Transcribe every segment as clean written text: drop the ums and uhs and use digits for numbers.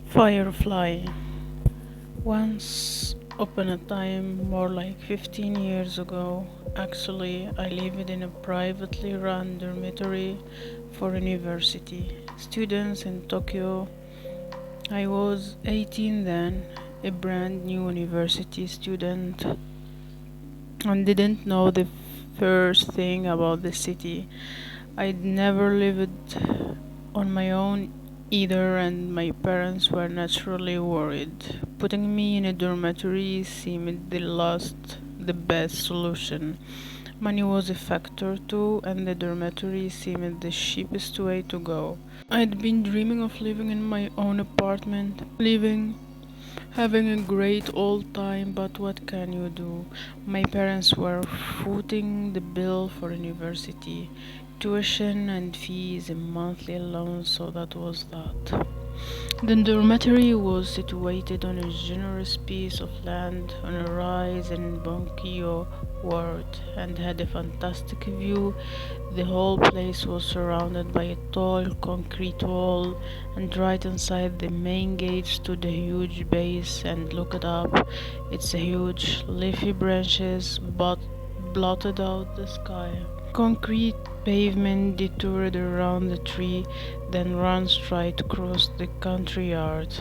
Firefly. Once upon a time, more like 15 years ago, actually, I lived in a privately run dormitory for university students in Tokyo. I was 18 then, a brand new university student, and didn't know the first thing about the city. I'd never lived on my own either, and my parents were naturally worried. Putting me in a dormitory seemed the best solution. Money was a factor too, and the dormitory seemed the cheapest way to go. I'd been dreaming of living in my own apartment, having a great old time, but what can you do? My parents were footing the bill for university, tuition and fees, and monthly loans, so that was that. The dormitory was situated on a generous piece of land on a rise in Bonkyo Ward and had a fantastic view. The whole place was surrounded by a tall concrete wall, and right inside the main gate stood a huge base and looked up. Its huge leafy branches but blotted out the sky. Concrete pavement detoured around the tree, then ran straight across the country yard.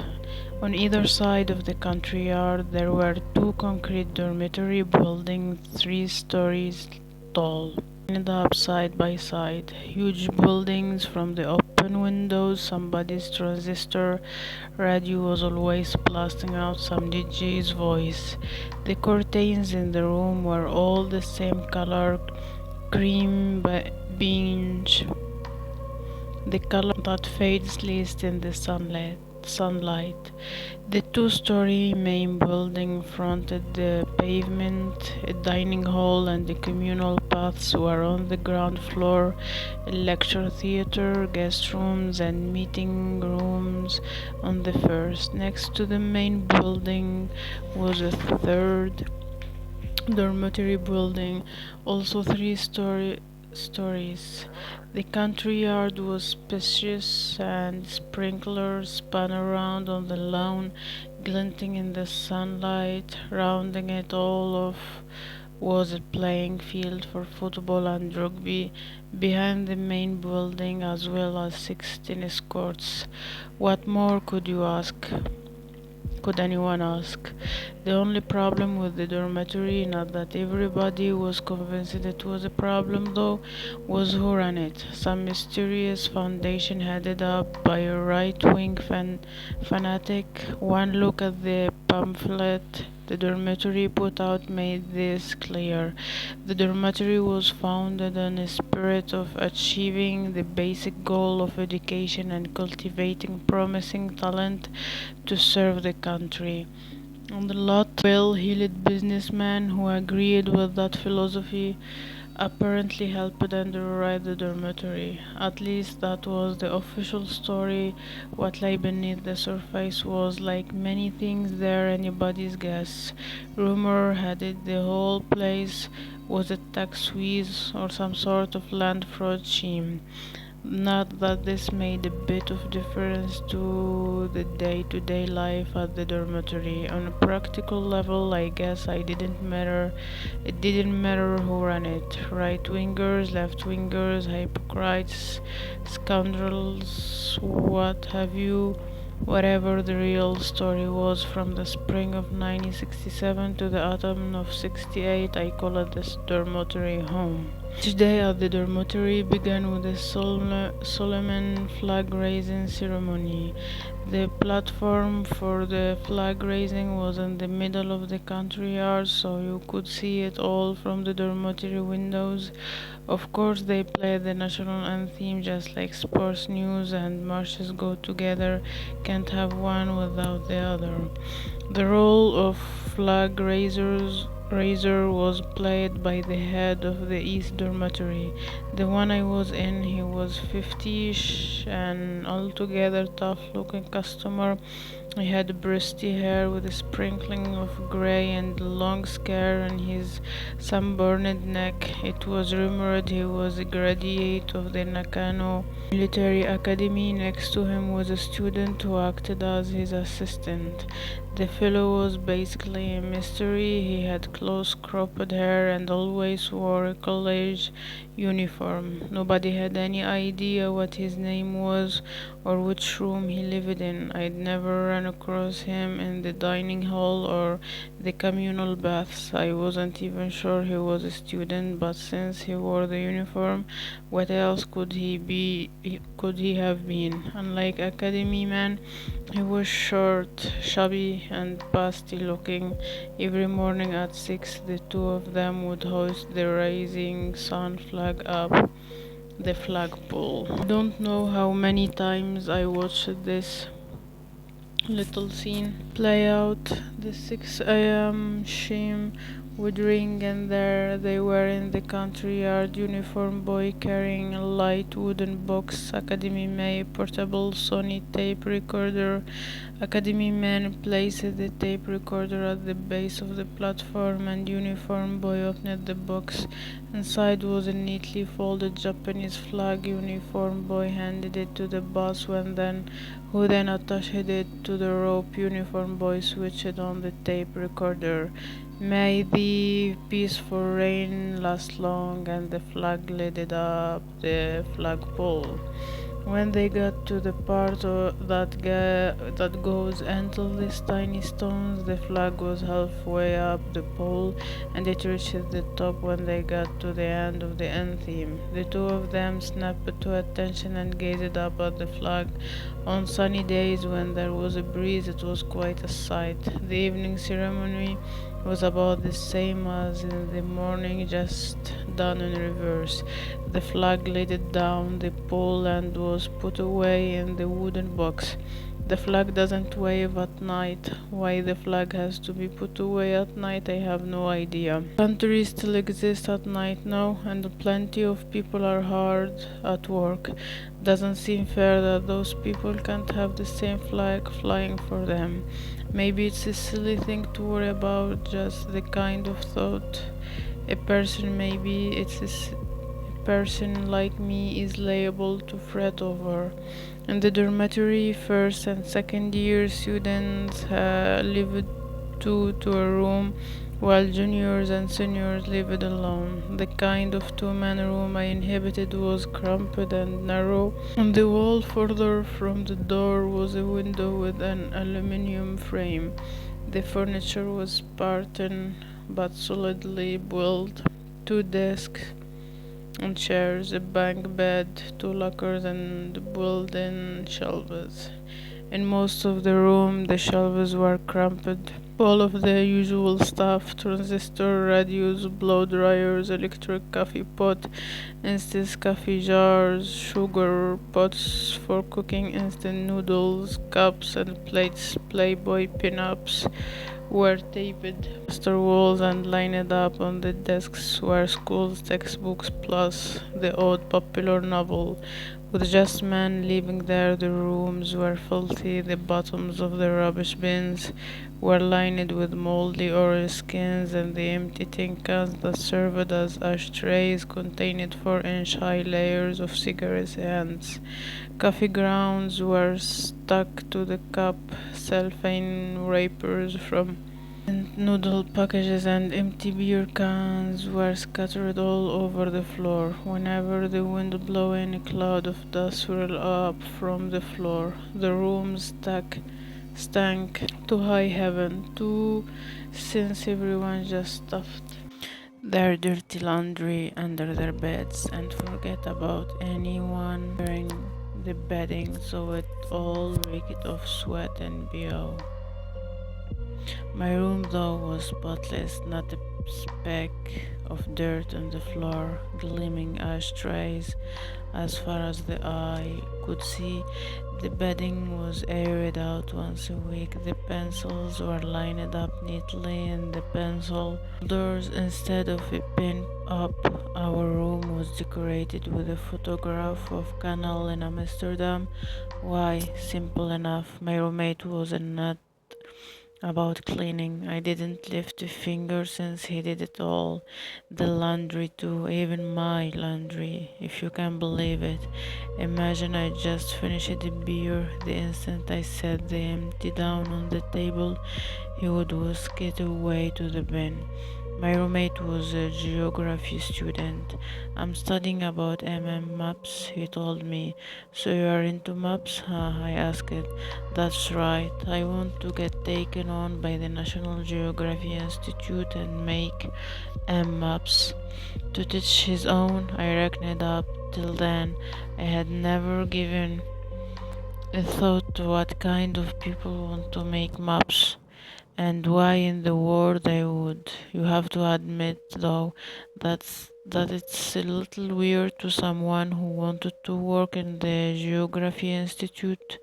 On either side of the country yard there were two concrete dormitory buildings 3 stories tall, lined up side by side. Huge buildings. From the open windows somebody's transistor radio was always blasting out some DJ's voice. The curtains in the room were all the same color, cream beige, the color that fades least in the sunlight. The two-story main building fronted the pavement. A dining hall and the communal paths were on the ground floor. A lecture theater, guest rooms, and meeting rooms on the first. Next to the main building was a third dormitory building, also stories. The country yard was spacious, and sprinklers spun around on the lawn, glinting in the sunlight. Rounding it all off was a playing field for football and rugby behind the main building, as well as 6 tennis courts. What more could anyone ask? The only problem with the dormitory, not that everybody was convinced it was a problem though, was who ran it. Some mysterious foundation headed up by a right-wing fanatic. One look at the pamphlet the dormitory put out made this clear. The dormitory was founded on a spirit of achieving the basic goal of education and cultivating promising talent to serve the country. On the lot, well-heeled businessman who agreed with that philosophy apparently helped underwrite the dormitory. At least that was the official story. What lay beneath the surface was, like many things there, anybody's guess. Rumor had it the whole place was a tax squeeze or some sort of land fraud scheme. Not that this made a bit of difference to the day-to-day life at the dormitory. On a practical level, I guess I didn't matter. It didn't matter who ran it. Right-wingers, left-wingers, hypocrites, scoundrels, what have you. Whatever the real story was, from the spring of 1967 to the autumn of 68, I called this dormitory home. Each day at the dormitory began with a solemn flag-raising ceremony. The platform for the flag raising was in the middle of the country yard, so you could see it all from the dormitory windows. Of course, they played the national anthem just like sports news and marches go together, can't have one without the other. The role of flag raisers Razor was played by the head of the East Dormitory. The one I was in, he was 50ish, an altogether tough-looking customer. He had bristly hair with a sprinkling of grey and long scar on his sunburned neck. It was rumored he was a graduate of the Nakano Military Academy. Next to him was a student who acted as his assistant. The fellow was basically a mystery. He had close cropped hair and always wore a college uniform. Nobody had any idea what his name was or which room he lived in. I'd never run across him in the dining hall or the communal baths. I wasn't even sure he was a student, but since he wore the uniform, what else could he have been? Unlike academy men, he was short, chubby, and pasty looking. Every morning at 6, the two of them would hoist the rising sun flag up the flagpole. I don't know how many times I watched this little scene play out. The 6 a.m. chime would ring, and there they were in the country yard, uniform boy carrying a light wooden box, Academy May, portable Sony tape recorder. Academy man placed the tape recorder at the base of the platform, and uniform boy opened the box. Inside was a neatly folded Japanese flag. Uniform boy handed it to the boss, who then attached it to the rope. Uniform boy switched on the tape recorder. May the peaceful rain last long, and the flag lit up the flagpole. When they got to the part that goes until these tiny stones, the flag was halfway up the pole, and it reached the top when they got to the end of the anthem. The two of them snapped to attention and gazed up at the flag. On sunny days when there was a breeze, it was quite a sight. The evening ceremony was about the same as in the morning, just done in reverse. The flag laid down the pole and was put away in the wooden box. The flag doesn't wave at night. Why the flag has to be put away at night, I have no idea. Countries still exist at night now, and plenty of people are hard at work. Doesn't seem fair that those people can't have the same flag flying for them. Maybe it's a silly thing to worry about, just the kind of thought a person maybe it's a person like me is liable to fret over. In the dormitory, first and second year students lived two to a room, while juniors and seniors lived alone. The kind of two-man room I inhabited was cramped and narrow. On the wall further from the door was a window with an aluminium frame. The furniture was Spartan but solidly built. Two desks and chairs, a bunk bed, two lockers, and built-in shelves. In most of the room, the shelves were cramped. All of the usual stuff: transistor radios, blow dryers, electric coffee pot, instant coffee jars, sugar pots for cooking instant noodles, cups and plates, Playboy pin-ups were taped plaster walls, and lined up on the desks were school textbooks plus the odd popular novel. With just men living there, the rooms were filthy. The bottoms of the rubbish bins were lined with moldy orange skins, and the empty tin cans that served as ashtrays contained 4-inch high layers of cigarette ends. Coffee grounds were stuck to the cup, cellophane wrappers from noodle packages and empty beer cans were scattered all over the floor. Whenever the wind blew in, a cloud of dust swirled up from the floor. The room stank to high heaven, too, since everyone just stuffed their dirty laundry under their beds and forget about anyone wearing the bedding, so it all reeked of sweat and BO. My room, though, was spotless, not a speck of dirt on the floor, gleaming ashtrays as far as the eye could see. The bedding was aired out once a week. The pencils were lined up neatly in the pencil holders instead of a pin up. Our room was decorated with a photograph of canal in Amsterdam. Why? Simple enough. My roommate was a nut about cleaning. I didn't lift a finger since he did it all. The laundry too, even my laundry, if you can believe it. Imagine I just finished a beer. The instant I set the empty down on the table, he would whisk it away to the bin. My roommate was a geography student. I'm studying about maps, he told me. So you are into maps? Huh? I asked. That's right. I want to get taken on by the National Geography Institute and make maps. To teach his own, I reckoned up. Till then, I had never given a thought to what kind of people want to make maps. And why in the world I would. You have to admit, though, that it's a little weird to someone who wanted to work in the Geography Institute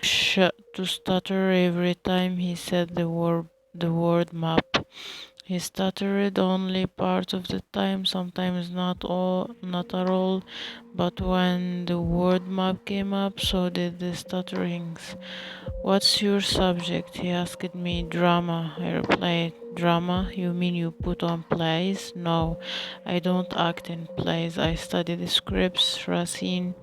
to stutter every time he said the word map. He stuttered only part of the time, sometimes not at all, but when the word map came up, so did the stutterings. What's your subject? He asked me. Drama, I replied. Drama? You mean you put on plays? No, I don't act in plays. I study the scripts, Racine,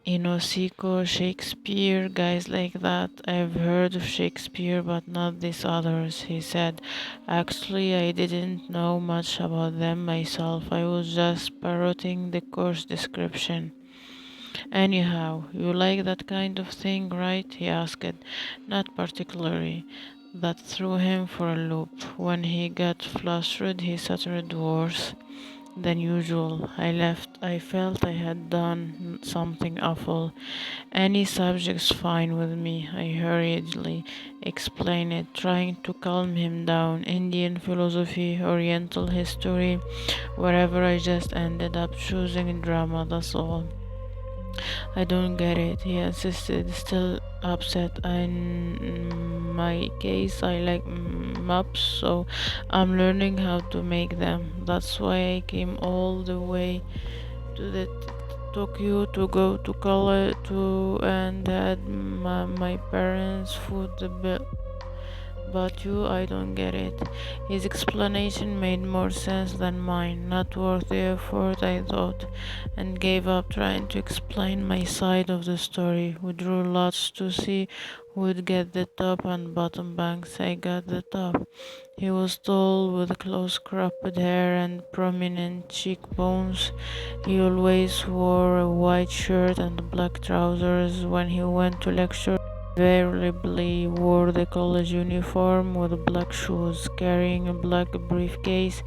Inosiko, Shakespeare, guys like that. I've heard of Shakespeare, but not these others, he said. Actually, I didn't know much about them myself. I was just parroting the course description. Anyhow, you like that kind of thing, right? He asked. Not particularly. That threw him for a loop. When he got flustered, he stuttered worse than usual. I left. I felt I had done something awful. Any subject's fine with me, I hurriedly explained it, trying to calm him down. Indian philosophy, Oriental history, wherever. I just ended up choosing drama, that's all. I don't get it, he insisted, still upset. In my case, I like maps, so I'm learning how to make them. That's why I came all the way to the Tokyo to go to college to and had my parents foot the bill. But you, I don't get it. His explanation made more sense than mine. Not worth the effort, I thought, and gave up trying to explain my side of the story. We drew lots to see who would get the top and bottom banks. I got the top. He was tall, with close cropped hair and prominent cheekbones. He always wore a white shirt and black trousers when he went to lecture. Invariably wore the college uniform with black shoes, carrying a black briefcase.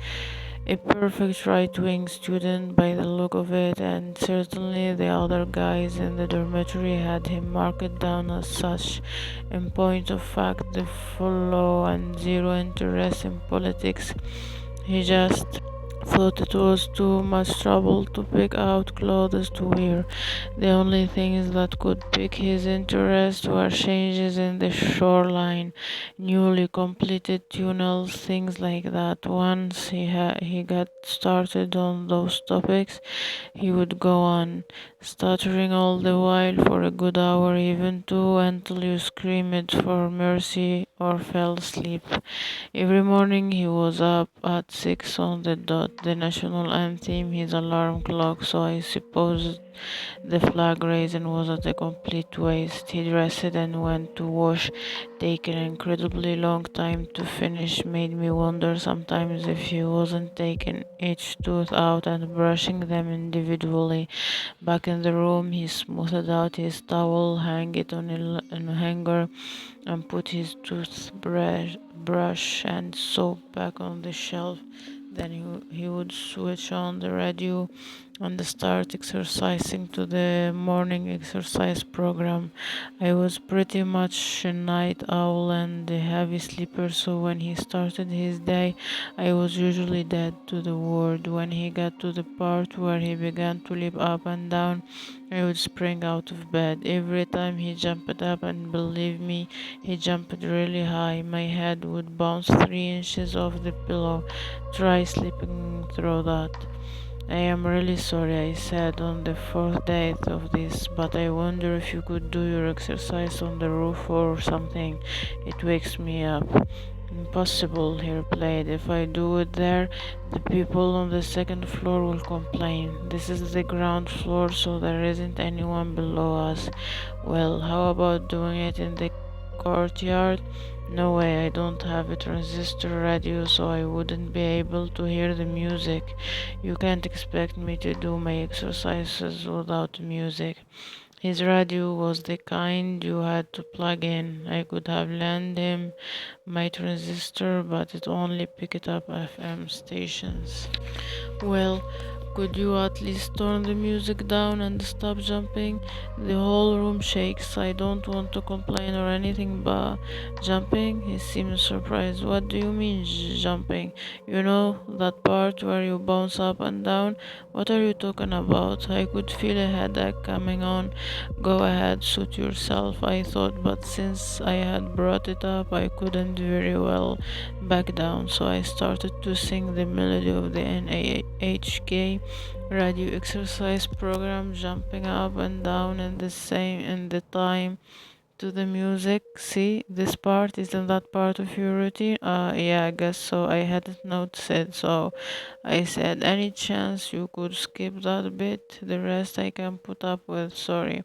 A perfect right-wing student by the look of it, and certainly the other guys in the dormitory had him marked down as such. In point of fact, the follow and zero interest in politics. He just thought it was too much trouble to pick out clothes to wear. The only things that could pique his interest were changes in the shoreline, newly completed tunnels, things like that. Once he got started on those topics, he would go on, stuttering all the while for a good hour, even two, until you screamed for mercy or fell asleep. Every morning he was up at 6 on the dot, the national anthem, his alarm clock, so I suppose the flag raising was at a complete waste. He dressed and went to wash, taking an incredibly long time to finish. Made me wonder sometimes if he wasn't taking each tooth out and brushing them individually. Back in the room, he smoothed out his towel, hung it on a hanger, and put his toothbrush and soap back on the shelf. Then he would switch on the radio and start exercising to the morning exercise program. I was pretty much a night owl and a heavy sleeper, so when he started his day, I was usually dead to the world. When he got to the part where he began to leap up and down, I would spring out of bed. Every time he jumped up, and believe me, he jumped really high, my head would bounce 3 inches off the pillow. Try sleeping through that. I am really sorry, I said on the fourth day of this, but I wonder if you could do your exercise on the roof or something. It wakes me up. Impossible, he replied. If I do it there, the people on the second floor will complain. This is the ground floor, so there isn't anyone below us. Well, how about doing it in the courtyard? No way, I don't have a transistor radio, so I wouldn't be able to hear the music. You can't expect me to do my exercises without music. His radio was the kind you had to plug in. I could have lent him my transistor, but it only picked up FM stations. Well, could you at least turn the music down and stop jumping? The whole room shakes. I don't want to complain or anything, but jumping? He seems surprised. What do you mean, jumping? You know, that part where you bounce up and down? What are you talking about? I could feel a headache coming on. Go ahead, suit yourself, I thought, but since I had brought it up, I couldn't very well back down, so I started to sing the melody of the NAHK radio exercise program, jumping up and down in the time to the music. See, this part isn't that part of your routine? Yeah, I guess so. I hadn't noticed it, so I said, any chance you could skip that bit? The rest I can put up with, sorry.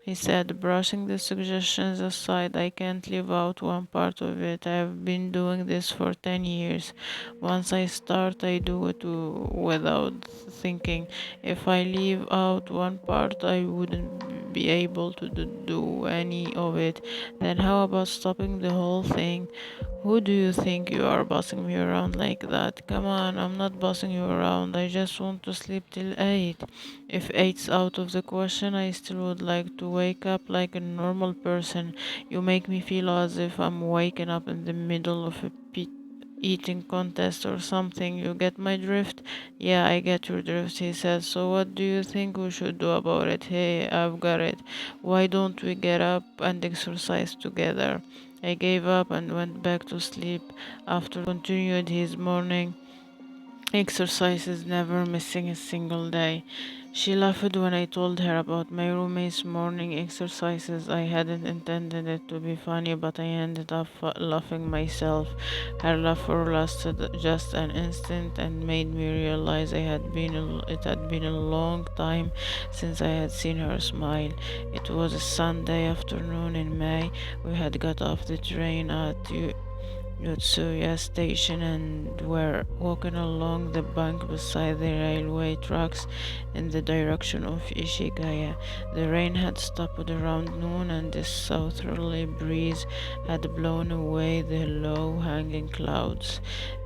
He said, brushing the suggestions aside. I can't leave out one part of it. I've been doing this for 10 years. Once I start, I do it without thinking. If I leave out one part, I wouldn't be able to do any of it. Then how about stopping the whole thing? Who do you think you are bossing me around like that? Come on, I'm not bossing you around. I just want to sleep till 8. If 8's out of the question, I still would like to wake up like a normal person. You make me feel as if I'm waking up in the middle of a eating contest or something. You get my drift? Yeah, I get your drift, he said. So what do you think we should do about it? Hey, I've got it. Why don't we get up and exercise together? I gave up and went back to sleep. After continued his morning exercises, never missing a single day. She laughed when I told her about my roommate's morning exercises. I hadn't intended it to be funny, but I ended up laughing myself. Her laughter lasted just an instant and made me realize it had been a long time since I had seen her smile. It was a Sunday afternoon in May. We had got off the train at Yotsuya station and were walking along the bank beside the railway tracks in the direction of Ishigaya. The rain had stopped around noon and the southerly breeze had blown away the low hanging clouds.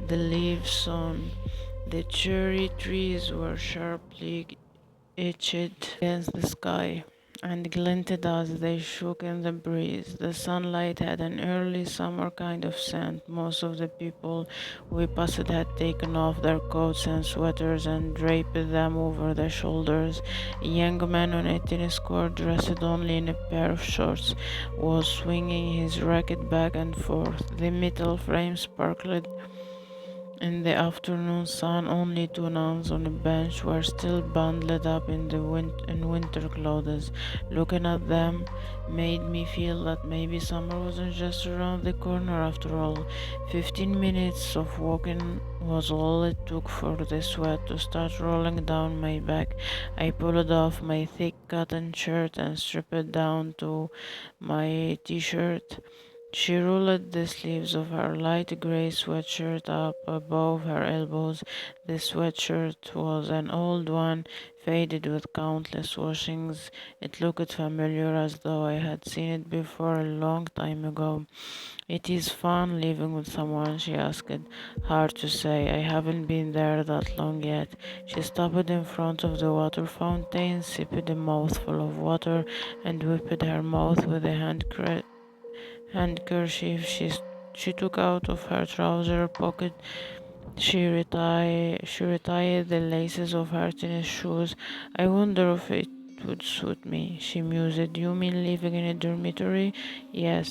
The leaves on the cherry trees were sharply etched against the sky and glinted as they shook in the breeze. The sunlight had an early summer kind of scent. Most of the people we passed had taken off their coats and sweaters and draped them over their shoulders. A young man on a tennis court, dressed only in a pair of shorts, was swinging his racket back and forth. The metal frame sparkled in the afternoon sun. Only two nuns on a bench were still bundled up in winter clothes. Looking at them made me feel that maybe summer wasn't just around the corner after all. 15 minutes of walking was all it took for the sweat to start rolling down my back. I pulled off my thick cotton shirt and stripped it down to my t-shirt She rolled the sleeves of her light gray sweatshirt up above her elbows. The sweatshirt was an old one, faded with countless washings. It looked familiar, as though I had seen it before a long time ago. "It is fun living with someone?" she asked. "Hard to say. I haven't been there that long yet." She stopped in front of the water fountain, sipped a mouthful of water, and wiped her mouth with a handkerchief she took out of her trouser pocket. She retied the laces of her tennis shoes. "I wonder if it would suit me," she mused. "You mean living in a dormitory?" "Yes,"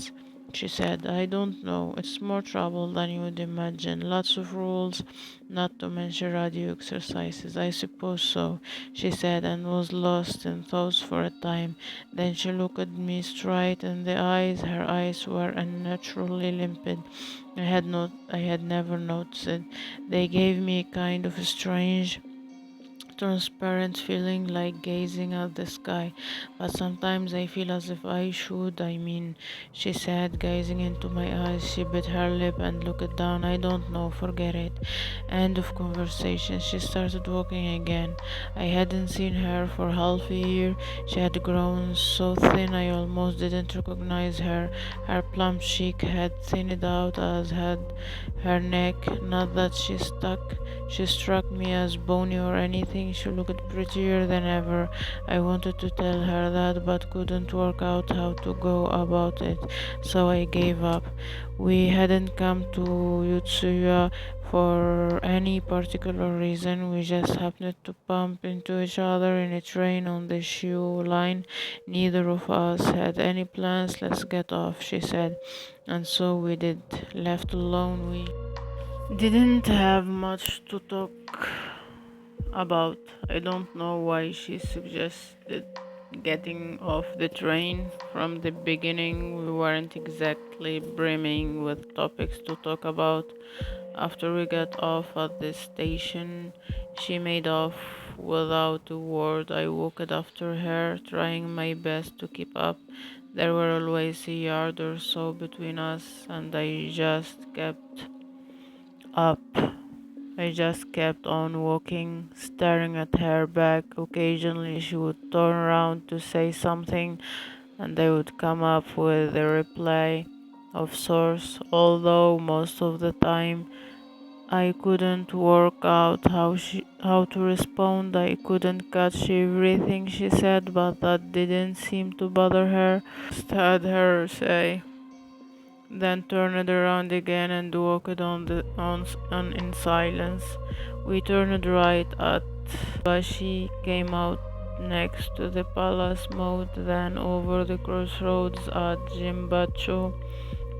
she said. "I don't know. It's more trouble than you would imagine. Lots of rules, not to mention radio exercises." "I suppose so," she said, and was lost in thoughts for a time. Then she looked at me straight in the eyes. Her eyes were unnaturally limpid. I had never noticed it. They gave me a kind of a strange, transparent feeling, like gazing at the sky. "But sometimes I feel as if I should. I mean," she said, gazing into my eyes. She bit her lip and looked down. "I don't know. Forget it." End of conversation. She started walking again. I hadn't seen her for half a year. She had grown so thin I almost didn't recognize her. Her plump cheek had thinned out, as had her neck. Not that she struck me as bony or anything. She looked prettier than ever. I wanted to tell her that, but couldn't work out how to go about it, so I gave up. We hadn't come to Yutsuya for any particular reason. We just happened to bump into each other in a train on the Shiu line. Neither of us had any plans. "Let's get off," she said. And so we did. Left alone, we didn't have much to talk about. I don't know why she suggested getting off the train. From the beginning, we weren't exactly brimming with topics to talk about. After we got off at the station, she made off without a word. I walked after her, trying my best to keep up. There were always a yard or so between us, and up. I just kept on walking, staring at her back. Occasionally she would turn around to say something, and I would come up with a reply of sorts, although most of the time I couldn't work out how to respond. I couldn't catch everything she said, but that didn't seem to bother her. Just had her say, then turned around again and walked on in silence. We turned right at Bashi, came out next to the palace moat, then over the crossroads at Jimbacho,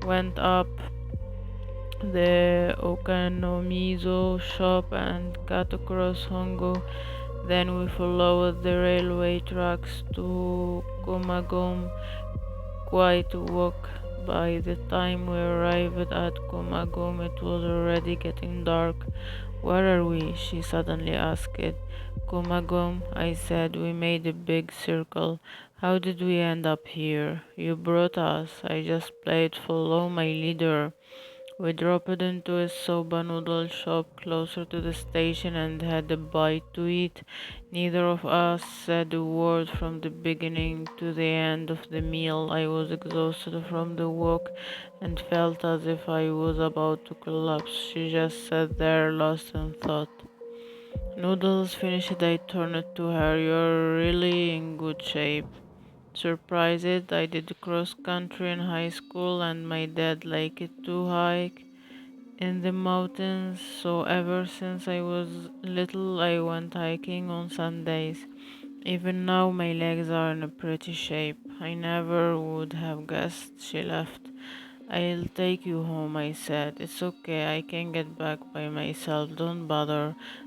went up the Okonomizo shop and cut across Hongo. Then we followed the railway tracks to Komagom, quite a walk. By the time we arrived at Komagom, it was already getting dark. "Where are we?" she suddenly asked. "Komagom," I said. We made a big circle. "How did we end up here?" "You brought us." I just played follow my leader. We dropped into a soba noodle shop closer to the station and had a bite to eat. Neither of us said a word from the beginning to the end of the meal. I was exhausted from the walk and felt as if I was about to collapse. She just sat there, lost in thought. Noodles finished, I turned to her. "You're really in good shape." Surprised. I did cross country in high school, and my dad liked it to hike in the mountains, so ever since I was little I went hiking on Sundays. Even now my legs are in a pretty shape. I never would have guessed. She laughed. "I'll take you home," I said. "It's okay, I can get back by myself. Don't bother."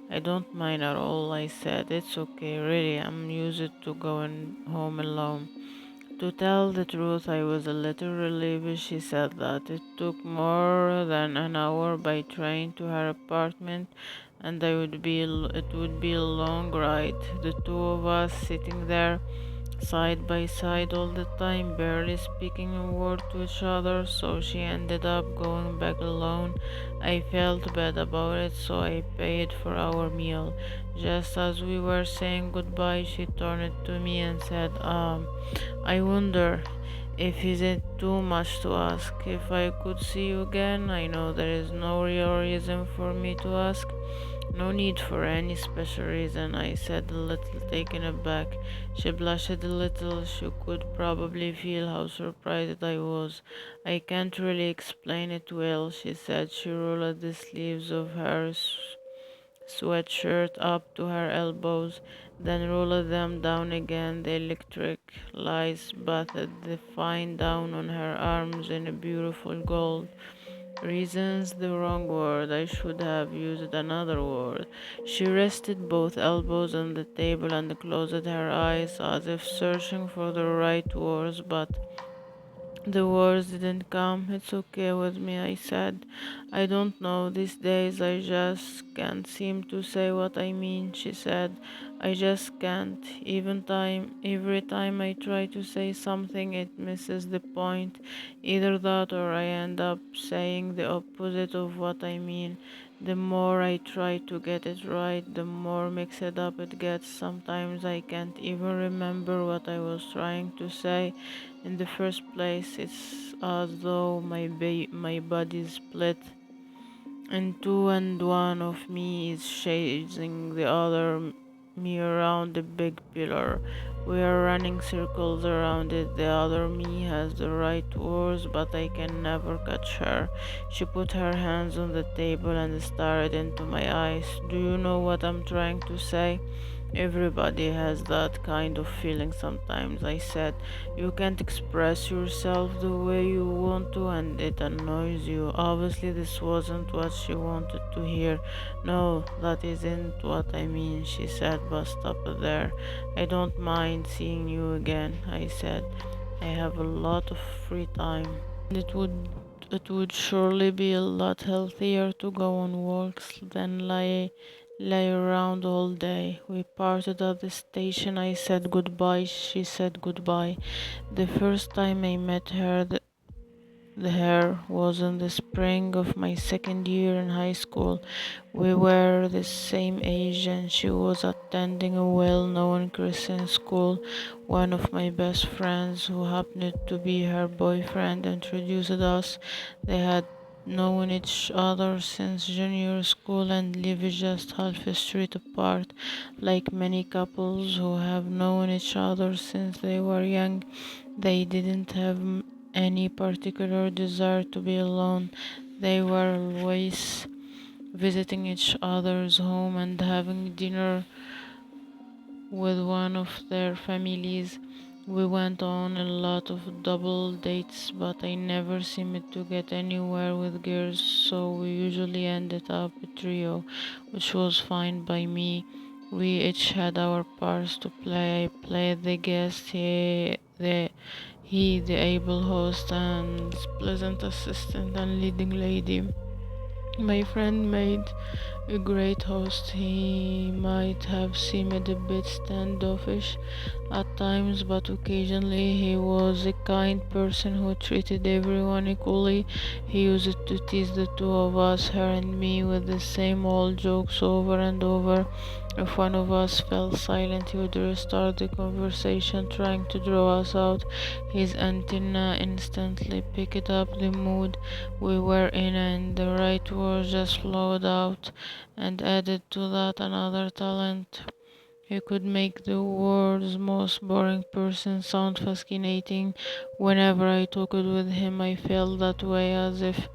"I don't mind at all," I said. "It's okay, really. I'm used to going home alone." To tell the truth, I was a little relieved she said that. It took more than an hour by train to her apartment, and it would be a long ride. The two of us sitting there, side by side all the time, barely speaking a word to each other, so she ended up going back alone. I felt bad about it, so I paid for our meal. Just as we were saying goodbye, she turned to me and said, I wonder if is it too much to ask if I could see you again. I know there is no real reason for me to ask. No need for any special reason, I said, a little taken aback. She blushed a little. She could probably feel how surprised I was. I can't really explain it well, she said. She rolled the sleeves of her sweatshirt up to her elbows, then rolled them down again. The electric lights bathed the fine down on her arms in a beautiful gold. Reasons the wrong word. I should have used another word. She rested both elbows on the table and closed her eyes as if searching for the right words, but the words didn't come. It's okay with me, I said. I don't know. These days I just can't seem to say what I mean, she said. I just can't. Every time I try to say something it misses the point. Either that or I end up saying the opposite of what I mean. The more I try to get it right, the more mixed up it gets. Sometimes I can't even remember what I was trying to say in the first place. It's as though my body is split in two and one of me is chasing the other me around the big pillar. We are running circles around it. The other me has the right words, but I can never catch her. She put her hands on the table and stared into my eyes. Do you know what I'm trying to say? Everybody has that kind of feeling sometimes, I said. You can't express yourself the way you want to and it annoys you. Obviously, this wasn't what she wanted to hear. No, that isn't what I mean, she said, but stop there. I don't mind seeing you again, I said. I have a lot of free time. It would surely be a lot healthier to go on walks than lay around all day. We parted at the station. I said goodbye. She said goodbye. The first time I met her, the hair was in the spring of my second year in high school. We were the same age and she was attending a well-known Christian school. One of my best friends, who happened to be her boyfriend, introduced us. They had known each other since junior school and lived just half a street apart. Like many couples who have known each other since they were young, they didn't have any particular desire to be alone. They were always visiting each other's home and having dinner with one of their families. We went on a lot of double dates, but I never seemed to get anywhere with girls, so we usually ended up a trio, which was fine by me. We each had our parts to play. I played the guest, he the able host and pleasant assistant and leading lady. My friend made a great host. He might have seemed a bit standoffish at times, but occasionally he was a kind person who treated everyone equally. He used to tease the two of us, her and me, with the same old jokes over and over. If one of us fell silent, he would restart the conversation, trying to draw us out. His antenna instantly picked up the mood we were in, and the right words just flowed out. And added to that another talent. He could make the world's most boring person sound fascinating. Whenever I talked with him, I felt that way, as if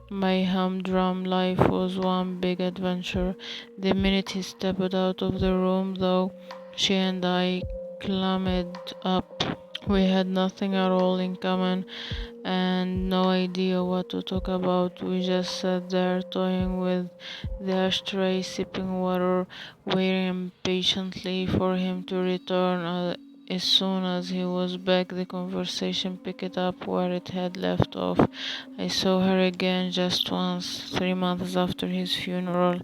my humdrum life was one big adventure. The minute he stepped out of the room, though, she and I clammed up. We had nothing at all in common and no idea what to talk about. We just sat there toying with the ashtray, sipping water, waiting impatiently for him to return. As soon as he was back, the conversation picked up where it had left off. I saw her again just once, 3 months after his funeral.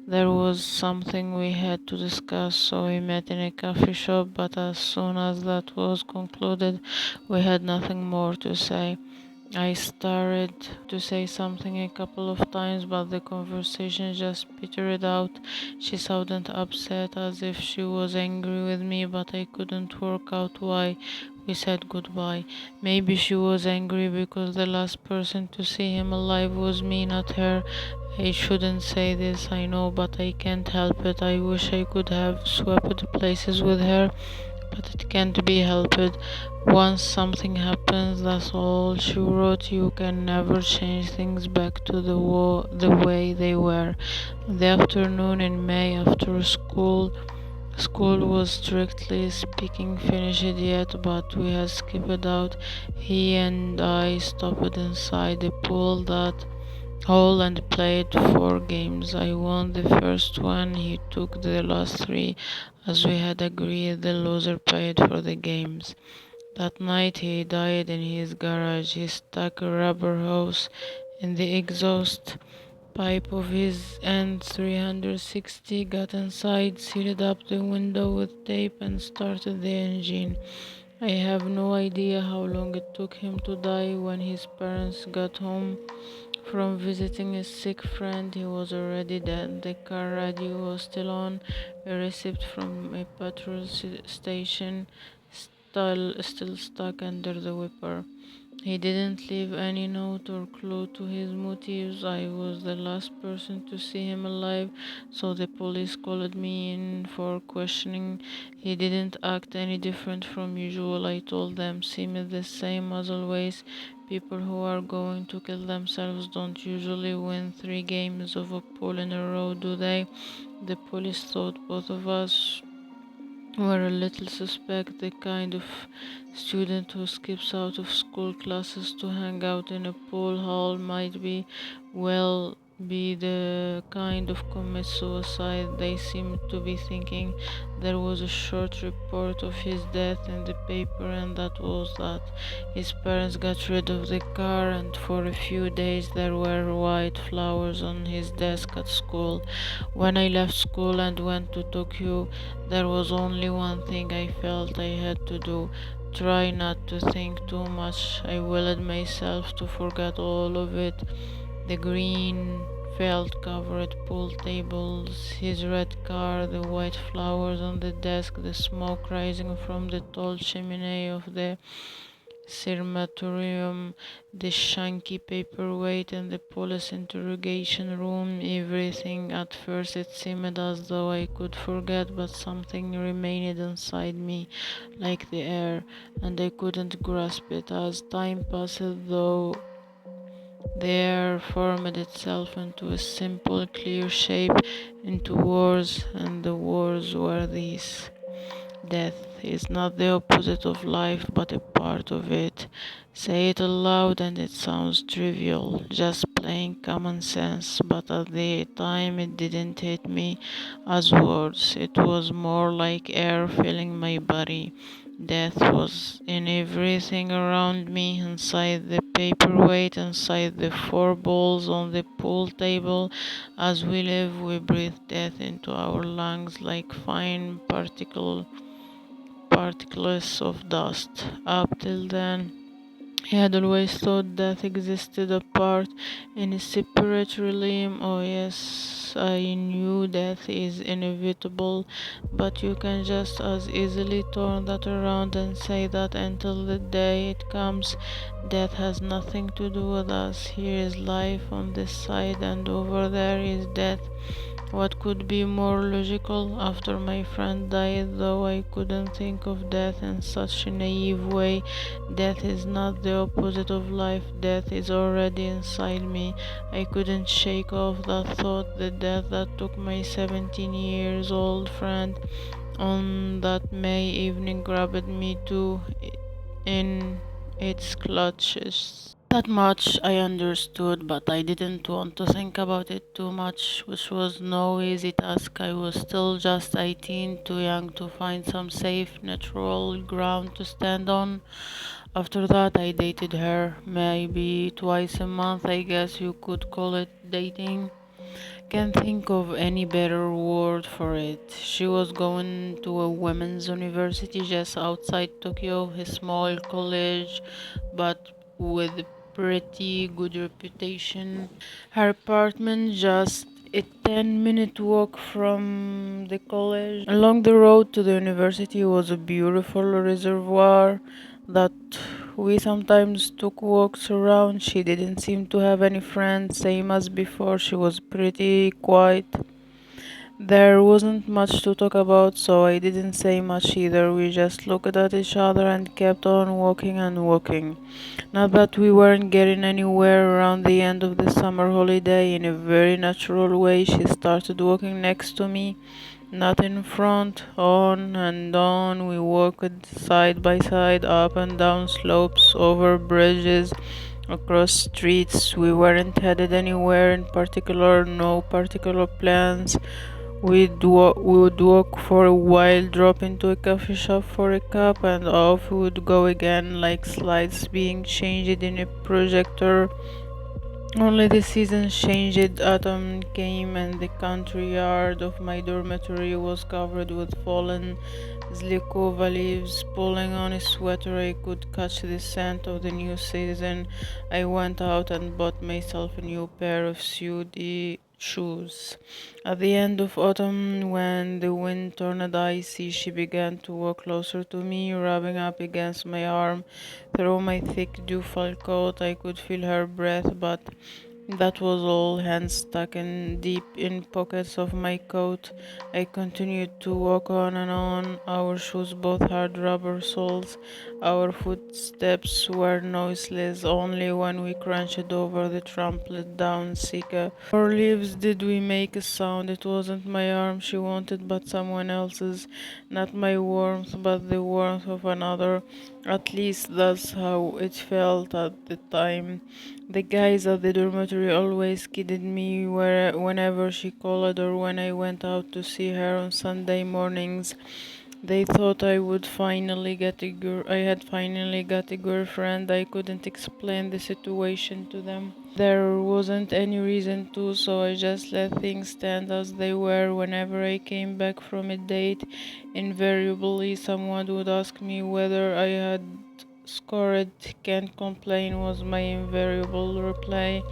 There was something we had to discuss, so we met in a coffee shop, but as soon as that was concluded, we had nothing more to say. I started to say something a couple of times, but the conversation just petered out. She sounded upset, as if she was angry with me, but I couldn't work out why. We said goodbye. Maybe she was angry because the last person to see him alive was me, not her. I shouldn't say this, I know, but I can't help it. I wish I could have swapped places with her, but it can't be helped. Once something happens, that's all. She wrote, you can never change things back to the way they were. The afternoon in May after school was strictly speaking finished yet, but we had skipped out. He and I stopped inside the pool that hall and played 4 games. I won the first one, he took the last 3. As we had agreed, the loser paid for the games. That night he died in his garage. He stuck a rubber hose in the exhaust pipe of his N360, got inside, sealed up the window with tape, and started the engine. I have no idea how long it took him to die. When his parents got home from visiting a sick friend, he was already dead. The car radio was still on. A receipt from a petrol station still stuck under the whipper. He didn't leave any note or clue to his motives. I was the last person to see him alive, so the police called me in for questioning. He didn't act any different from usual. I told them, seemed the same as always. People who are going to kill themselves don't usually win 3 games of a pool in a row, do they? The police thought both of us were a little suspect, the kind of student who skips out of school classes to hang out in a pool hall might be the kind of commit suicide. They seemed to be thinking. There was a short report of his death in the paper, and that was that. His parents got rid of the car, and for a few days there were white flowers on his desk at school. When I left school and went to Tokyo, there was only one thing I felt I had to do: try not to think too much. I willed myself to forget all of it. The green felt covered pool tables, his red car, the white flowers on the desk, the smoke rising from the tall chimney of the Crematorium, the shanky paperweight in the police interrogation room, everything. At first it seemed as though I could forget, but something remained inside me, like the air, and I couldn't grasp it. As time passed, though, the air formed itself into a simple, clear shape, into words, and the words were these: death is not the opposite of life, but a part of it. Say it aloud and it sounds trivial, just plain common sense, but at the time it didn't hit me as words. It was more like air filling my body. Death was in everything around me, inside the paperweight, inside the 4 balls on the pool table. As we live, we breathe death into our lungs like fine particles of dust. Up till then, he had always thought death existed apart in a separate realm. Oh yes, I knew death is inevitable, but you can just as easily turn that around and say that until the day it comes, death has nothing to do with us. Here is life on this side, and over there is death. What could be more logical? After my friend died, though I couldn't think of death in such a naive way. Death is not the opposite of life. Death is already inside me. I couldn't shake off that thought. The death that took my 17 years old friend on that May evening grabbed me too in its clutches. That much I understood, but I didn't want to think about it too much, which was no easy task. I was still just 18, too young to find some safe, natural ground to stand on. After that, I dated her, maybe twice a month, I guess you could call it dating. Can't think of any better word for it. She was going to a women's university just outside Tokyo, a small college, but with a pretty good reputation. Her apartment just a 10-minute walk from the college. Along the road to the university was a beautiful reservoir that we sometimes took walks around. She didn't seem to have any friends, same as before. She was pretty quiet. There wasn't much to talk about, so I didn't say much either. We just looked at each other and kept on walking and walking. Not that we weren't getting anywhere. Around the end of the summer holiday, in a very natural way, she started walking next to me, not in front, on and on. We walked side by side, up and down slopes, over bridges, across streets. We weren't headed anywhere in particular, no particular plans. We would walk for a while, drop into a coffee shop for a cup, and off we would go again, like slides being changed in a projector. Only the seasons changed. Autumn came, and the country yard of my dormitory was covered with fallen Zlikova leaves. Pulling on a sweater, I could catch the scent of the new season. I went out and bought myself a new pair of suede shoes. At the end of autumn, when the wind turned icy, she began to walk closer to me, rubbing up against my arm. Through my thick duffel coat, I could feel her breath, but that was all. Hands stuck in deep in pockets of my coat. I continued to walk on and on. Our shoes both had rubber soles. Our footsteps were noiseless. Only when we crunched over the trampled down Sika or leaves did we make a sound. It wasn't my arm she wanted, but someone else's. Not my warmth, but the warmth of another. At least that's how it felt at the time. The guys at the dormitory always kidded me whenever she called or when I went out to see her on Sunday mornings. They thought I had finally got a girlfriend. I couldn't explain the situation to them. There wasn't any reason to, so I just let things stand as they were. Whenever I came back from a date, invariably someone would ask me whether I had scored. Can't complain was my invariable reply.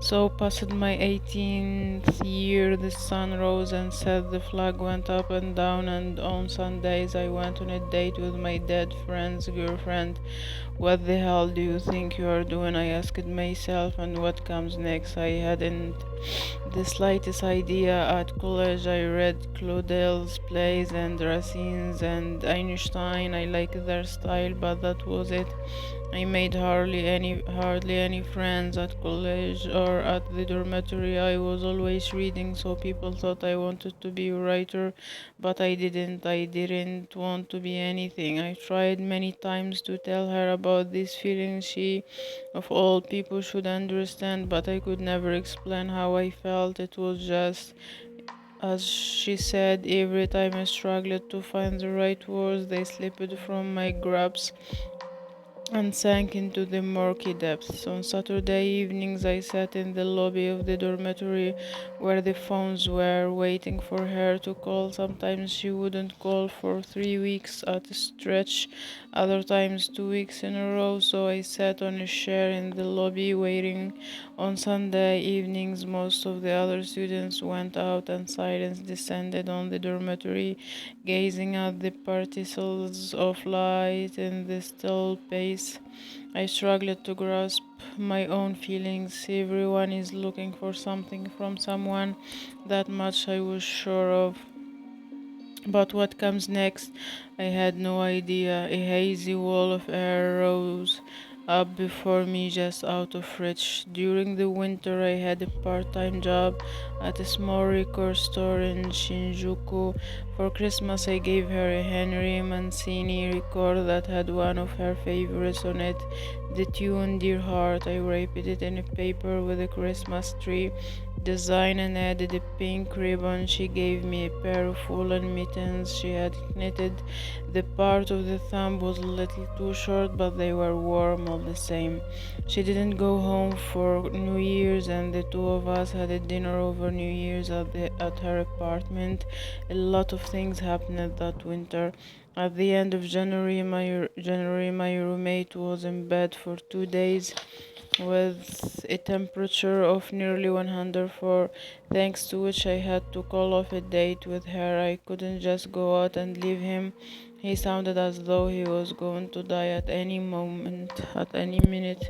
So past my 18th year, the sun rose and set, the flag went up and down, and on Sundays I went on a date with my dead friend's girlfriend. What the hell do you think you are doing? I asked myself, and what comes next? I hadn't the slightest idea. At college, I read Claudel's plays and Racine's and Einstein. I liked their style, but that was it. I made hardly any friends at college or at the dormitory. I was always reading, so people thought I wanted to be a writer, but I didn't. I didn't want to be anything. I tried many times to tell her about these feelings she, of all people, should understand, but I could never explain how I felt. It was just as she said. Every time I struggled to find the right words, they slipped from my grasp and sank into the murky depths. On Saturday evenings, I sat in the lobby of the dormitory where the phones were, waiting for her to call. Sometimes she wouldn't call for 3 weeks at a stretch, other times 2 weeks in a row, so I sat on a chair in the lobby waiting. On Sunday evenings, most of the other students went out and silence descended on the dormitory, gazing at the particles of light in the still space. I struggled to grasp my own feelings. Everyone is looking for something from someone, that much I was sure of. But what comes next, I had no idea. A hazy wall of air rose up before me just out of reach. During the winter, I had a part time job at a small record store in Shinjuku. For Christmas, I gave her a Henry Mancini record that had one of her favorites on it, the tune Dear Heart. I wrapped it in a paper with a Christmas tree design and added a pink ribbon. She gave me a pair of woolen mittens she had knitted. The part of the thumb was a little too short, but they were warm all the same. She didn't go home for New Year's, and the two of us had a dinner over New Year's at her apartment. A lot of things happened that winter. At the end of January, my roommate was in bed for 2 days with a temperature of nearly 104, thanks to which I had to call off a date with her. I couldn't just go out and leave him. He sounded as though he was going to die at any moment, at any minute.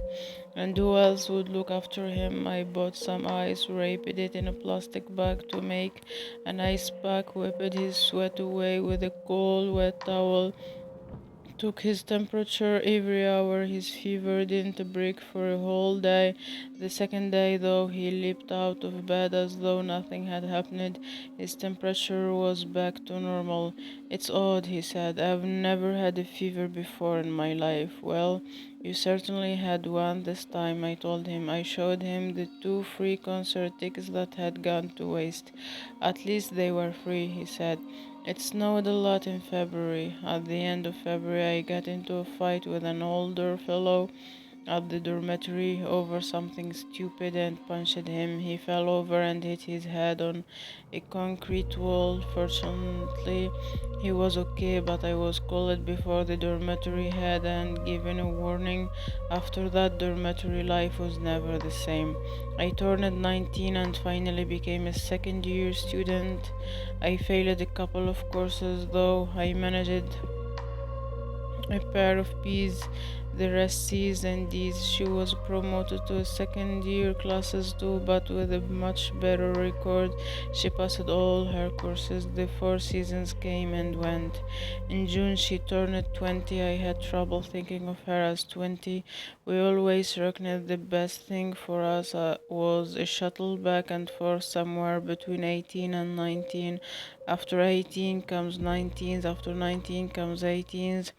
And who else would look after him? I bought some ice, wrapped it in a plastic bag to make an ice pack, wiped his sweat away with a cold, wet towel, took his temperature every hour. His fever didn't break for a whole day. The second day, though, he leaped out of bed as though nothing had happened. His temperature was back to normal. It's odd, he said. I've never had a fever before in my life. Well, you certainly had one this time, I told him. I showed him the two free concert tickets that had gone to waste. At least they were free, he said. It snowed a lot in February. At the end of February, I got into a fight with an older fellow at the dormitory over something stupid and punched him. He fell over and hit his head on a concrete wall. Fortunately, he was okay, but I was called before the dormitory head and given a warning. After that, dormitory life was never the same. I turned 19 and finally became a second year student. I failed a couple of courses, though I managed a pair of B's, the rest C's and D's. She was promoted to second year classes too, but with a much better record. She passed all her courses. The 4 seasons came and went. In June she turned 20. I had trouble thinking of her as 20. We always reckoned the best thing for us was a shuttle back and forth somewhere between 18 and 19. After 18 comes 19s, after 19 comes 18s.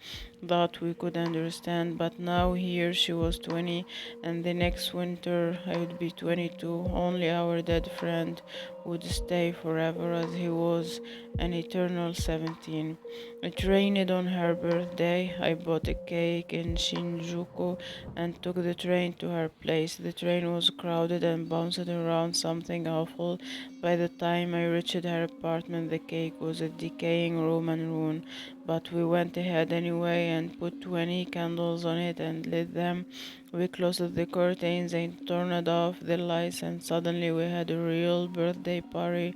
That we could understand, but now here she was 20, and the next winter I would be 22. Only our dead friend would stay forever, as he was an eternal 17. It rained on her birthday. I bought a cake in Shinjuku and took the train to her place. The train was crowded and bounced around something awful. By the time I reached her apartment, the cake was a decaying Roman ruin, but we went ahead anyway and put 20 candles on it and lit them. We closed the curtains and turned off the lights, and suddenly we had a real birthday party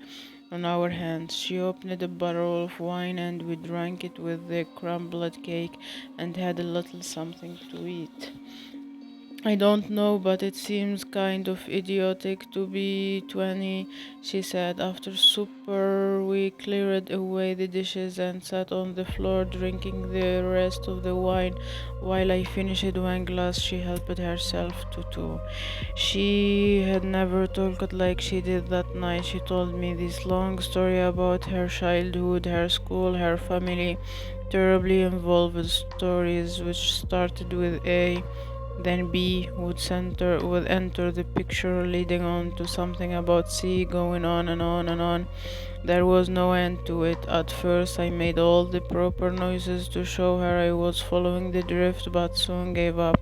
on our hands. She opened a bottle of wine and we drank it with the crumbled cake and had a little something to eat. I don't know, but it seems kind of idiotic to be 20, she said. After supper, we cleared away the dishes and sat on the floor drinking the rest of the wine. While I finished one glass, she helped herself to two. She had never talked like she did that night. She told me this long story about her childhood, her school, her family, terribly involved stories which started with A. Then B would enter the picture, leading on to something about C, going on and on and on. There was no end to it. At first I made all the proper noises to show her I was following the drift, but soon gave up.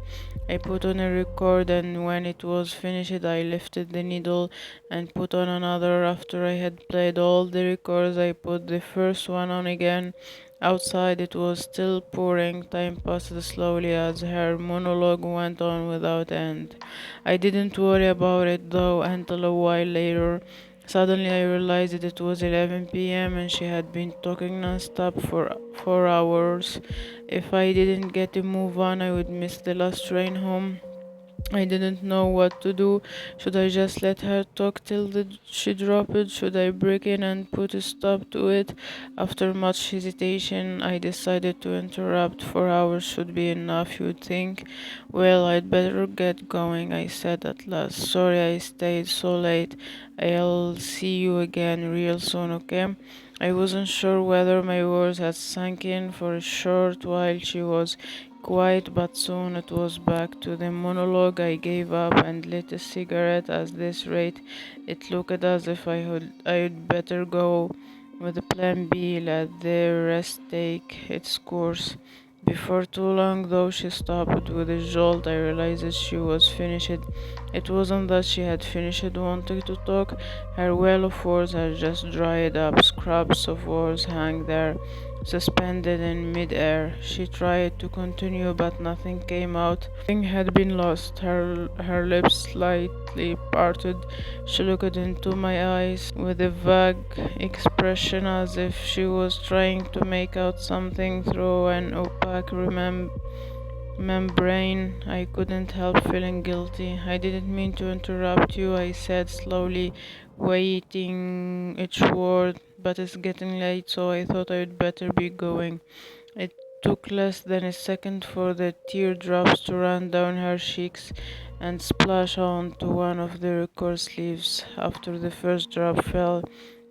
I put on a record, and when it was finished I lifted the needle and put on another. After I had played all the records I put the first one on again. Outside it was still pouring. Time passed slowly as her monologue went on without end. I didn't worry about it though until a while later. Suddenly I realized that it was 11 p.m. and she had been talking non-stop for 4 hours. If I didn't get a move on, I would miss the last train home. I didn't know what to do. Should I just let her talk till she dropped it? Should I break in and put a stop to it? After much hesitation, I decided to interrupt. 4 hours should be enough, you'd think. Well, I'd better get going, I said at last. Sorry I stayed so late. I'll see you again real soon, okay? I wasn't sure whether my words had sunk in. For a short while she was quiet, but soon it was back to the monologue. I gave up and lit a cigarette. At this rate, it looked as if I'd better go with a plan B, let the rest take its course. Before too long, though, she stopped with a jolt. I realized that she was finished. It wasn't that she had finished wanting to talk. Her well of words had just dried up. Scraps of words hung there, suspended in mid-air. She tried to continue, but nothing came out. Nothing had been lost. Her lips slightly parted. She looked into my eyes with a vague expression, as if she was trying to make out something through an opaque membrane. I couldn't help feeling guilty. I didn't mean to interrupt you, I said slowly, weighting each word, but it's getting late, so I thought I'd better be going. It took less than a second for the teardrops to run down her cheeks and splash onto one of the record sleeves. After the first drop fell,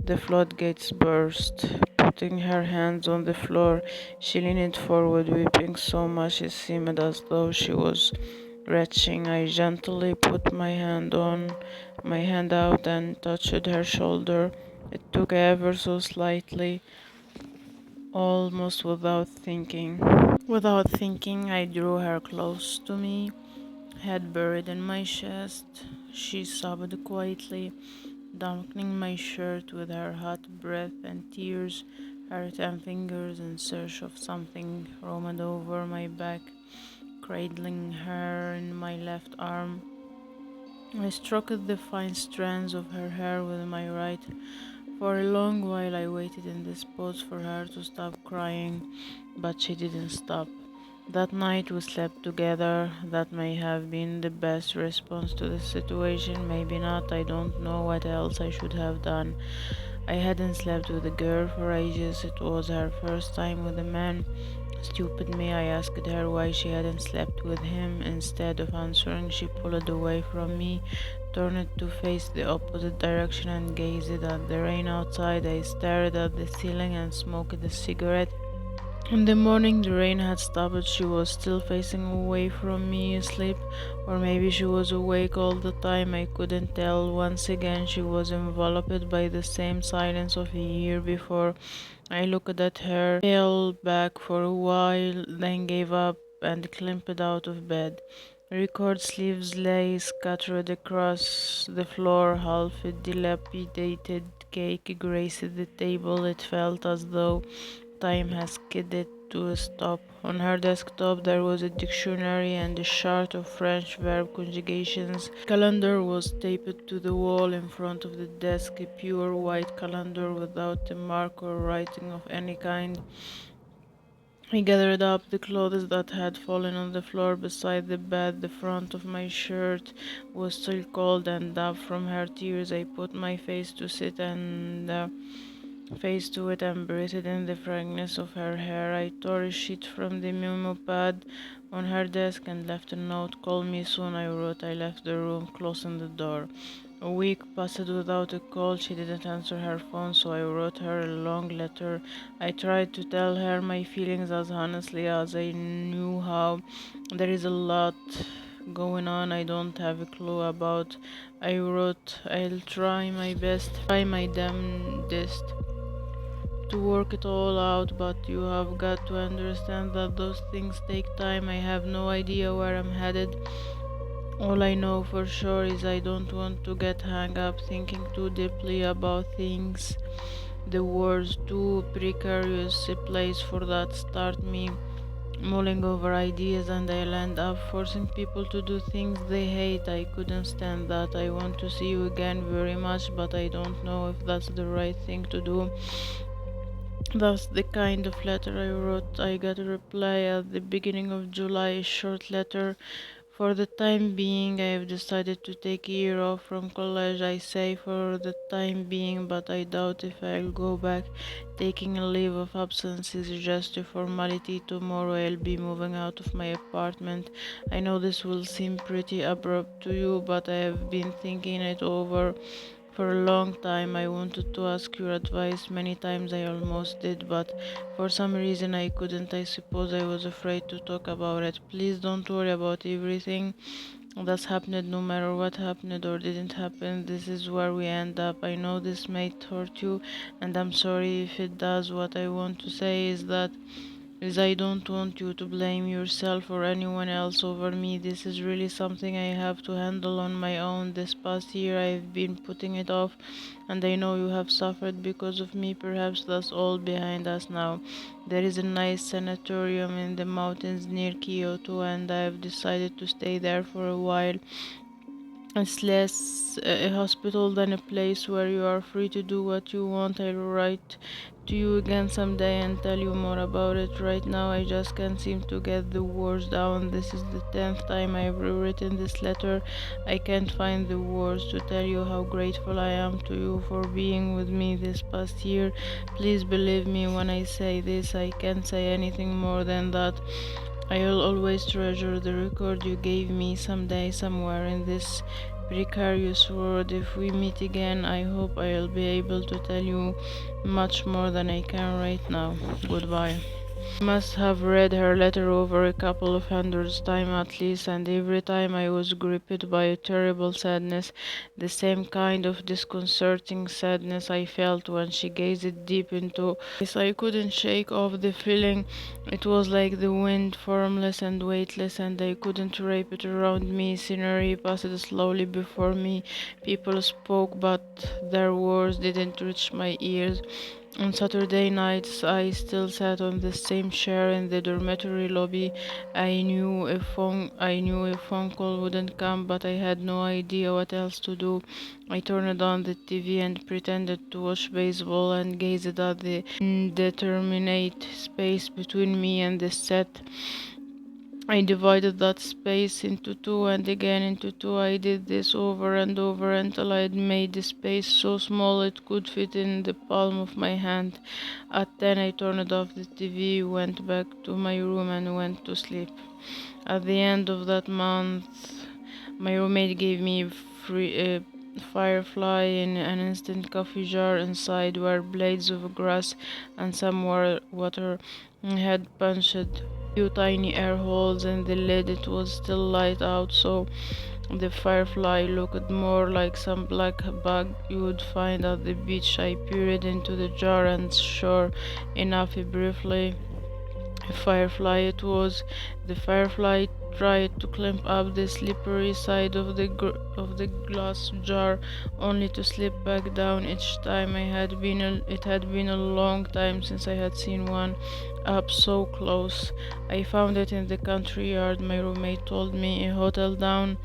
the floodgates burst. Putting her hands on the floor, she leaned forward, weeping so much it seemed as though she was retching. I gently put my hand out and touched her shoulder. It took ever so slightly, almost without thinking. Without thinking, I drew her close to me, head buried in my chest. She sobbed quietly, darkening my shirt with her hot breath and tears. Her 10 fingers, in search of something, roamed over my back, cradling her in my left arm. I stroked the fine strands of her hair with my right. For a long while I waited in this pose for her to stop crying, but she didn't stop. That night we slept together. That may have been the best response to the situation, maybe not. I don't know what else I should have done. I hadn't slept with a girl for ages. It was her first time with a man. Stupid me, I asked her why she hadn't slept with him. Instead of answering, she pulled away from me, turned to face the opposite direction, and gazed at the rain outside. I stared at the ceiling and smoked a cigarette. In the morning, the rain had stopped. She was still facing away from me, asleep, or maybe she was awake all the time. I couldn't tell. Once again, she was enveloped by the same silence of a year before. I looked at her, fell back for a while, then gave up and climbed out of bed. Record sleeves lay scattered across the floor. Half a dilapidated cake graced the table. It felt as though time has skidded to a stop. On her desktop there was a dictionary and a chart of French verb conjugations. Calendar was taped to the wall in front of the desk, a pure white calendar without a mark or writing of any kind. I gathered up the clothes that had fallen on the floor beside the bed. The front of my shirt was still cold and damp from her tears. I put my face to it and breathed in the fragrance of her hair. I tore a sheet from the memo pad on her desk and left a note. Call me soon, I wrote. I left the room, closing the door. A week passed without a call. She didn't answer her phone, so I wrote her a long letter. I tried to tell her my feelings as honestly as I knew how. There is a lot going on I don't have a clue about. I wrote, I'll try my best, try my damnedest to work it all out, but you have got to understand that those things take time. I have no idea where I'm headed. All I know for sure is I don't want to get hung up thinking too deeply about things. The world's too precarious a place for that. Start me mulling over ideas and I'll end up forcing people to do things they hate. I couldn't stand that. I want to see you again very much, but I don't know if that's the right thing to do. That's the kind of letter I wrote. I got a reply at the beginning of July, a short letter For the time being, I have decided to take a year off from college. I say for the time being, but I doubt if I'll go back. Taking a leave of absence is just a formality. Tomorrow I'll be moving out of my apartment. I know this will seem pretty abrupt to you, but I have been thinking it over for a long time. I wanted to ask your advice many times. I almost did, but for some reason I couldn't. I suppose I was afraid to talk about it. Please don't worry about everything that's happened, no matter what happened or didn't happen. This is where we end up. I know this might hurt you, and I'm sorry if it does. What I want to say is I don't want you to blame yourself or anyone else over me. This is really something I have to handle on my own. This past year I've been putting it off, and I know you have suffered because of me. Perhaps that's all behind us now. There is a nice sanatorium in the mountains near Kyoto, and I've decided to stay there for a while. It's less a hospital than a place where you are free to do what you want. I'll write to you again someday and tell you more about it. Right now, I just can't seem to get the words down. This is the 10th time I've rewritten this letter. I can't find the words to tell you how grateful I am to you for being with me this past year. Please believe me when I say this. I can't say anything more than that. I'll always treasure the record you gave me someday, somewhere in this precarious world. If we meet again, I hope I'll be able to tell you much more than I can right now. Goodbye. I must have read her letter over a couple of hundred times at least, and every time I was gripped by a terrible sadness, the same kind of disconcerting sadness I felt when she gazed deep into eyes. I couldn't shake off the feeling. It was like the wind, formless and weightless, and I couldn't wrap it around me. Scenery passed slowly before me. People spoke, but their words didn't reach my ears. On Saturday nights, I still sat on the same chair in the dormitory lobby. I knew a phone call wouldn't come, but I had no idea what else to do. I turned on the TV and pretended to watch baseball and gazed at the indeterminate space between me and the set. I divided that space into two and again into two. I did this over and over until I'd made the space so small it could fit in the palm of my hand. At 10, I turned off the TV, went back to my room, and went to sleep. At the end of that month, my roommate gave me a Firefly in an instant coffee jar. Inside were blades of grass and some water. I had punched few tiny air holes in the lid. It was still light out, so the Firefly looked more like some black bug you would find at the beach. I peered into the jar, and sure enough, briefly a firefly it was. The firefly tried to climb up the slippery side of the glass jar, only to slip back down each time. It had been a long time since I had seen one up so close. I found it in the country yard, my roommate told me. A hotel down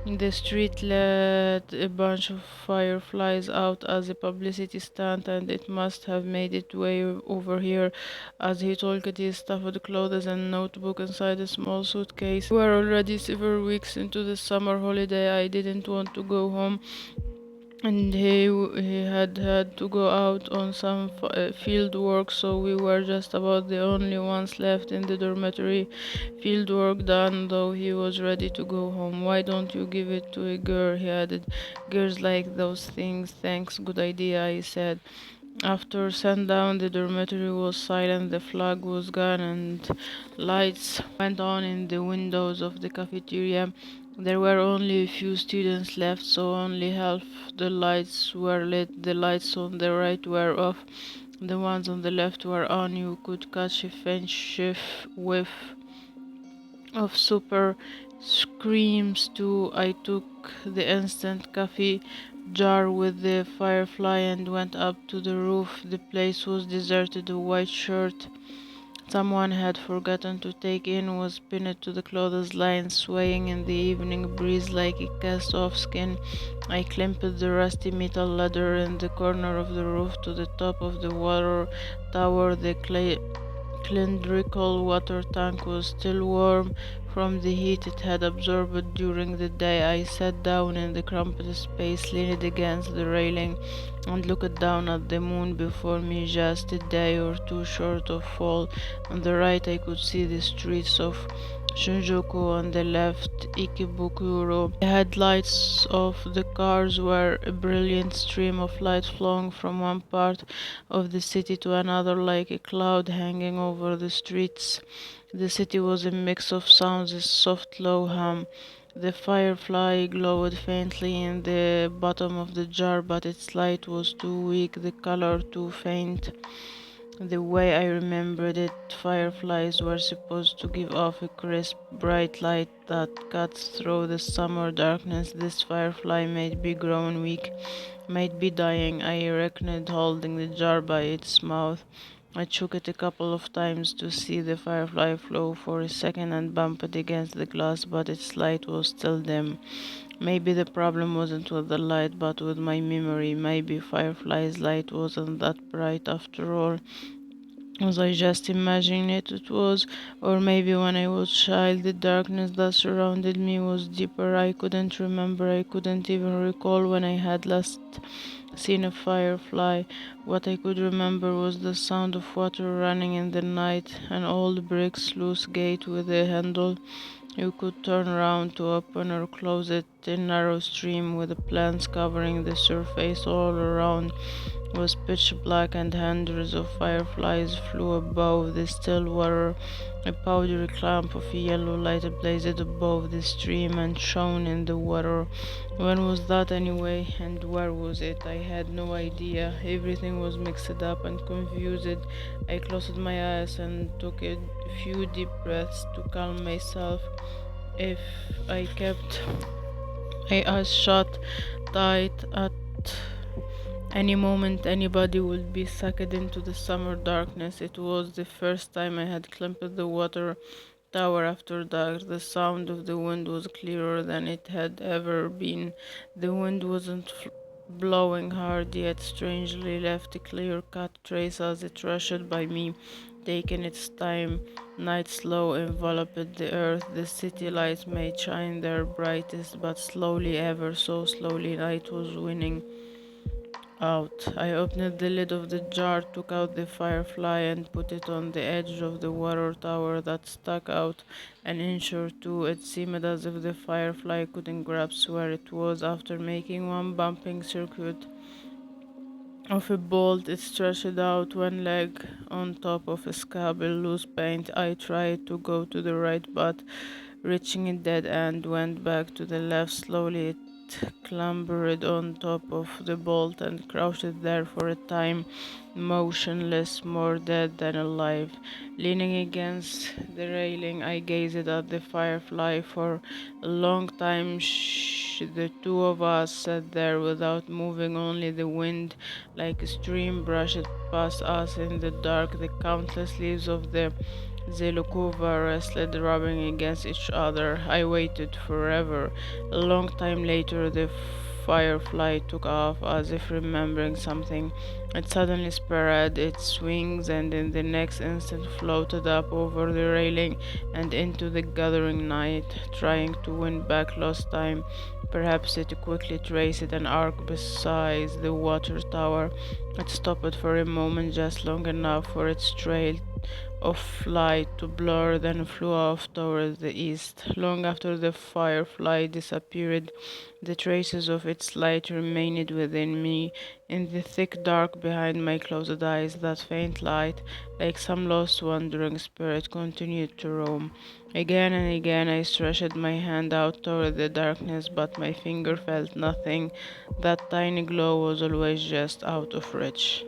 the street let a bunch of fireflies out as a publicity stunt, and it must have made its way over here. As he talked, he stuffed clothes and notebook inside a small suitcase. We were already several weeks into the summer holiday. I didn't want to go home, and he had to go out on some field work, so we were just about the only ones left in the dormitory. Field work done, though, he was ready to go home. Why don't you give it to a girl, he added. Girls like those things. Thanks, good idea, I said. After sundown, the dormitory was silent, the flag was gone, and lights went on in the windows of the cafeteria. There were only a few students left, so only half the lights were lit. The lights on the right were off. The ones on the left were on. You could catch a faint whiff of super screams too. I took the instant coffee jar with the firefly and went up to the roof. The place was deserted. A white shirt someone had forgotten to take in was pinned to the clothesline, swaying in the evening breeze like a cast-off skin. I climbed the rusty metal ladder in the corner of the roof to the top of the water tower. The cylindrical water tank was still warm from the heat it had absorbed during the day. I sat down in the cramped space, leaned against the railing, and looked down at the moon before me, just a day or two short of fall. On the right, I could see the streets of Shinjuku, on the left, Ikebukuro. The headlights of the cars were a brilliant stream of light flowing from one part of the city to another like a cloud hanging over the streets. The city was a mix of sounds, a soft low hum. The firefly glowed faintly in the bottom of the jar, but its light was too weak, the color too faint. The way I remembered it, fireflies were supposed to give off a crisp, bright light that cuts through the summer darkness. This firefly might be grown weak, might be dying. I reckoned, holding the jar by its mouth. I shook it a couple of times to see the firefly flow for a second and bump it against the glass, but its light was still dim. Maybe the problem wasn't with the light, but with my memory. Maybe Firefly's light wasn't that bright after all. Was I just imagining it was? Or maybe when I was child, the darkness that surrounded me was deeper. I couldn't remember. I couldn't even recall when I had last seen a firefly. What I could remember was the sound of water running in the night, an old brick sluice gate with a handle you could turn around to open or close it, a narrow stream with the plants covering the surface all around was pitch black, and hundreds of fireflies flew above the still water. A powdery clump of yellow light blazed above the stream and shone in the water. When was that anyway, and where was it? I had no idea. Everything was mixed up and confused. I closed my eyes and took a few deep breaths to calm myself. If I kept my eyes shut tight, at any moment anybody would be sucked into the summer darkness. It was the first time I had climbed the water tower after dark. The sound of the wind was clearer than it had ever been. The wind wasn't blowing hard, yet strangely left a clear-cut trace as it rushed by me, taking its time. Night slow enveloped the earth. The city lights might shine their brightest, but slowly, ever so slowly, night was winning out. I opened the lid of the jar, took out the firefly, and put it on the edge of the water tower that stuck out an inch or two. It seemed as if the firefly couldn't grasp where it was. After making one bumping circuit of a bolt, it stretched out one leg on top of a scabble loose paint. I tried to go to the right, but reaching a dead end, went back to the left slowly. It clambered on top of the bolt and crouched there for a time, motionless, more dead than alive. Leaning against the railing, I gazed at the firefly for a long time. The two of us sat there without moving, only the wind, like a stream, brushed past us in the dark. The countless leaves of the Zelukova wrestled, rubbing against each other. I waited forever. A long time later, the firefly took off, as if remembering something. It suddenly spread its wings, and in the next instant floated up over the railing and into the gathering night, trying to win back lost time. Perhaps it quickly traced an arc beside the water tower. It stopped for a moment, just long enough for its trail of light to blur, then flew off towards the east. Long after the firefly disappeared, the traces of its light remained within me. In the thick dark behind my closed eyes, that faint light, like some lost wandering spirit, continued to roam. Again and again I stretched my hand out toward the darkness, but my finger felt nothing. That tiny glow was always just out of reach.